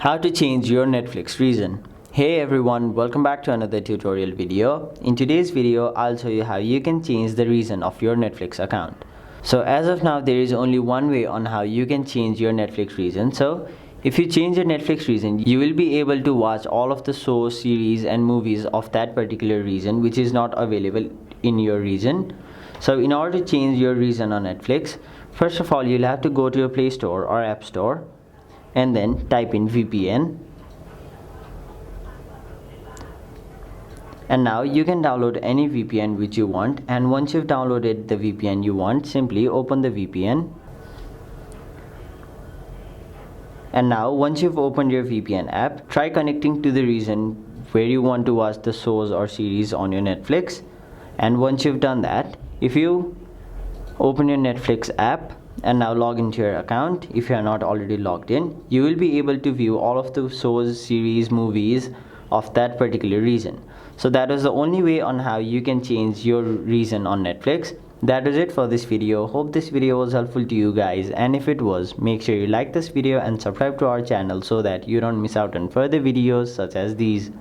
How to change your Netflix reason. Hey everyone, welcome back to another tutorial video. In today's video, I'll show you how you can change the reason of your Netflix account. So as of now, there is only one way on how you can change your Netflix reason. So if you change your Netflix reason, you will be able to watch all of the shows, series and movies of that particular region which is not available in your region. So in order to change your reason on Netflix, first of all, you'll have to go to your Play Store or App Store and then type in VPN, and now you can download any VPN which you want. And once you've downloaded the VPN you want, simply open the VPN. And now once you've opened your VPN app, try connecting to the region where you want to watch the shows or series on your Netflix. And once you've done that, if you open your Netflix app and now log into your account, if you are not already logged in, you will be able to view all of the shows, series, movies of that particular region. So that is the only way on how you can change your region on Netflix. That is it for this video. Hope this video was helpful to you guys, and if it was, make sure you like this video and subscribe to our channel so that you don't miss out on further videos such as these.